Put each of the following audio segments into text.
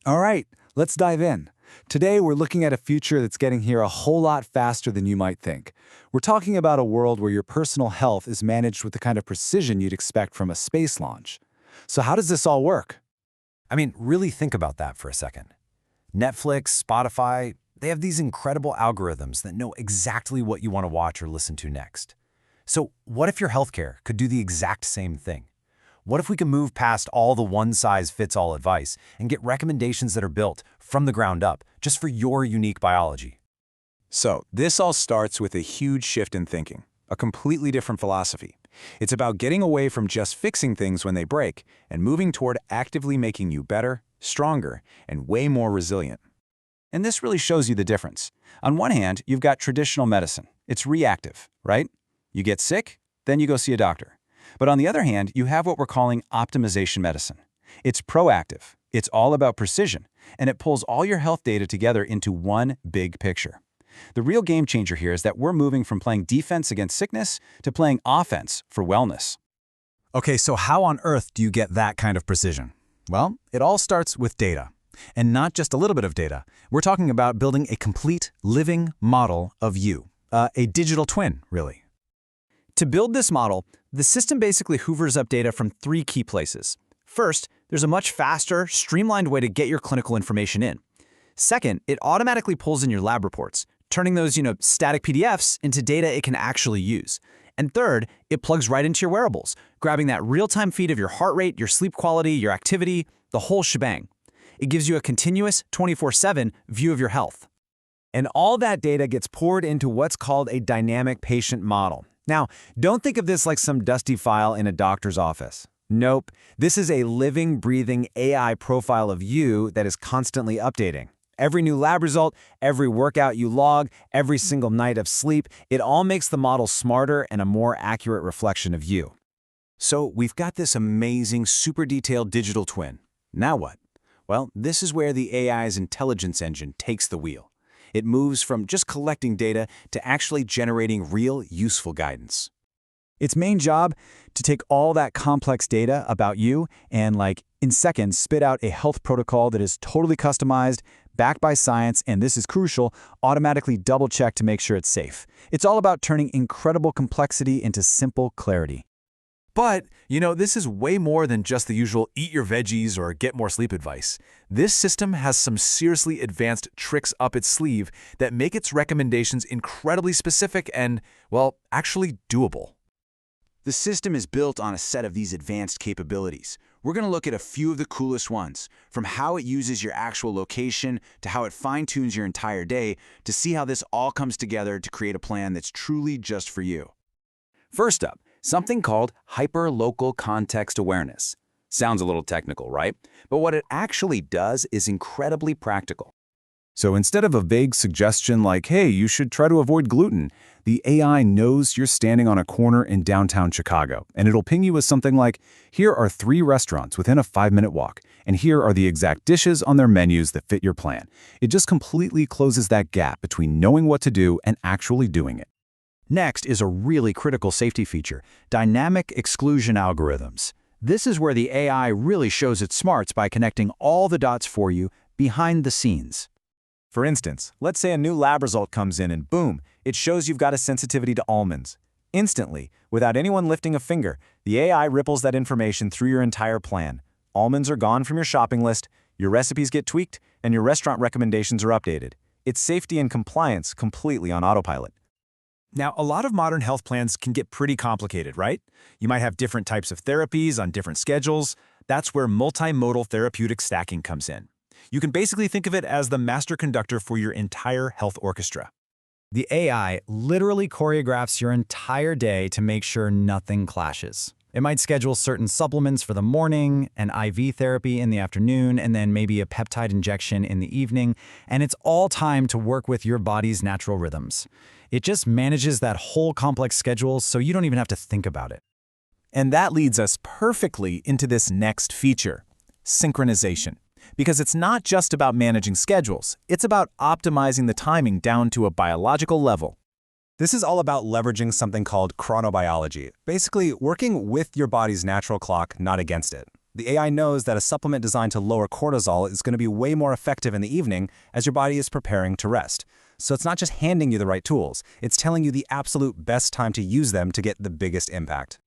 All right, let's dive in. Today, we're looking at a future that's getting here a whole lot faster than you might think. We're talking about a world where your personal health is managed with the kind of precision you'd expect from a space launch. So how does this all work? I mean, really think about that for a second. Netflix, Spotify, they have these incredible algorithms that know exactly what you want to watch or listen to next. So what if your healthcare could do the exact same thing? What if we could move past all the one-size-fits-all advice and get recommendations that are built from the ground up just for your unique biology? So, this all starts with a huge shift in thinking, a completely different philosophy. It's about getting away from just fixing things when they break and moving toward actively making you better, stronger, and way more resilient. And this really shows you the difference. On one hand, you've got traditional medicine. It's reactive, right? You get sick, then you go see a doctor. But on the other hand, you have what we're calling optimization medicine. It's proactive, it's all about precision, and it pulls all your health data together into one big picture. The real game changer here is that we're moving from playing defense against sickness to playing offense for wellness. Okay, so how on earth do you get that kind of precision? Well, it all starts with data. And not just a little bit of data. We're talking about building a complete, living model of you. A digital twin, really. To build this model, the system basically hoovers up data from three key places. First, there's a much faster, streamlined way to get your clinical information in. Second, it automatically pulls in your lab reports, turning those, static PDFs into data it can actually use. And third, it plugs right into your wearables, grabbing that real-time feed of your heart rate, your sleep quality, your activity, the whole shebang. It gives you a continuous, 24/7 view of your health. And all that data gets poured into what's called a dynamic patient model. Now, don't think of this like some dusty file in a doctor's office. Nope, this is a living, breathing AI profile of you that is constantly updating. Every new lab result, every workout you log, every single night of sleep, it all makes the model smarter and a more accurate reflection of you. So we've got this amazing, super detailed digital twin. Now what? Well, this is where the AI's intelligence engine takes the wheel. It moves from just collecting data to actually generating real, useful guidance. Its main job, to take all that complex data about you and, in seconds, spit out a health protocol that is totally customized, backed by science, and this is crucial, automatically double-check to make sure it's safe. It's all about turning incredible complexity into simple clarity. But, this is way more than just the usual eat your veggies or get more sleep advice. This system has some seriously advanced tricks up its sleeve that make its recommendations incredibly specific and, well, actually doable. The system is built on a set of these advanced capabilities. We're going to look at a few of the coolest ones, from how it uses your actual location to how it fine-tunes your entire day to see how this all comes together to create a plan that's truly just for you. First up, something called hyper-local context awareness. Sounds a little technical, right? But what it actually does is incredibly practical. So instead of a vague suggestion like, hey, you should try to avoid gluten, the AI knows you're standing on a corner in downtown Chicago, and it'll ping you with something like, here are 3 restaurants within a 5-minute walk, and here are the exact dishes on their menus that fit your plan. It just completely closes that gap between knowing what to do and actually doing it. Next is a really critical safety feature, dynamic exclusion algorithms. This is where the AI really shows its smarts by connecting all the dots for you behind the scenes. For instance, let's say a new lab result comes in and boom, it shows you've got a sensitivity to almonds. Instantly, without anyone lifting a finger, the AI ripples that information through your entire plan. Almonds are gone from your shopping list, your recipes get tweaked, and your restaurant recommendations are updated. It's safety and compliance completely on autopilot. Now, a lot of modern health plans can get pretty complicated, right? You might have different types of therapies on different schedules. That's where multimodal therapeutic stacking comes in. You can basically think of it as the master conductor for your entire health orchestra. The AI literally choreographs your entire day to make sure nothing clashes. It might schedule certain supplements for the morning, an IV therapy in the afternoon, and then maybe a peptide injection in the evening, and it's all timed to work with your body's natural rhythms. It just manages that whole complex schedule so you don't even have to think about it. And that leads us perfectly into this next feature, synchronization. Because it's not just about managing schedules, it's about optimizing the timing down to a biological level. This is all about leveraging something called chronobiology, basically working with your body's natural clock, not against it. The AI knows that a supplement designed to lower cortisol is going to be way more effective in the evening as your body is preparing to rest. So it's not just handing you the right tools, it's telling you the absolute best time to use them to get the biggest impact.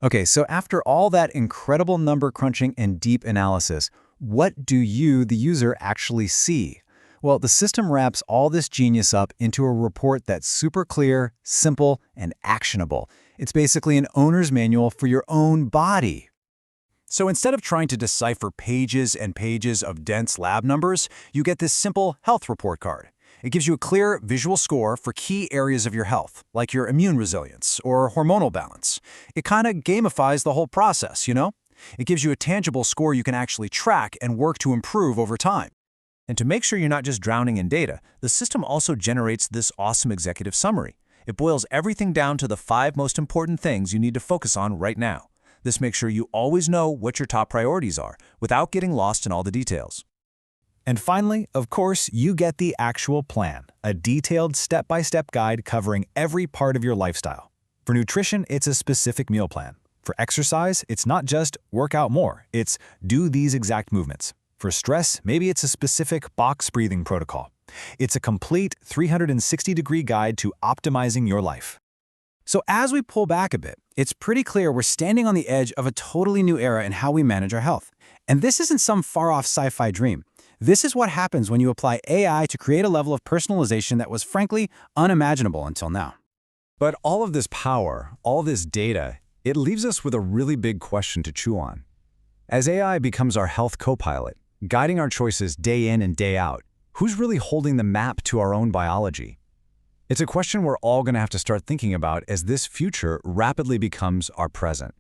Okay, so after all that incredible number crunching and deep analysis, what do you, the user, actually see? Well, the system wraps all this genius up into a report that's super clear, simple, and actionable. It's basically an owner's manual for your own body. So instead of trying to decipher pages and pages of dense lab numbers, you get this simple health report card. It gives you a clear visual score for key areas of your health, like your immune resilience or hormonal balance. It kind of gamifies the whole process, you know? It gives you a tangible score you can actually track and work to improve over time. And to make sure you're not just drowning in data, the system also generates this awesome executive summary. It boils everything down to the 5 most important things you need to focus on right now. This makes sure you always know what your top priorities are, without getting lost in all the details. And finally, of course, you get the actual plan, a detailed step-by-step guide covering every part of your lifestyle. For nutrition, it's a specific meal plan. For exercise, it's not just work out more, it's do these exact movements. For stress, maybe it's a specific box breathing protocol. It's a complete 360-degree guide to optimizing your life. So as we pull back a bit, it's pretty clear we're standing on the edge of a totally new era in how we manage our health. And this isn't some far-off sci-fi dream. This is what happens when you apply AI to create a level of personalization that was frankly unimaginable until now. But all of this power, all this data, it leaves us with a really big question to chew on. As AI becomes our health co-pilot, guiding our choices day in and day out, who's really holding the map to our own biology? It's a question we're all going to have to start thinking about as this future rapidly becomes our present.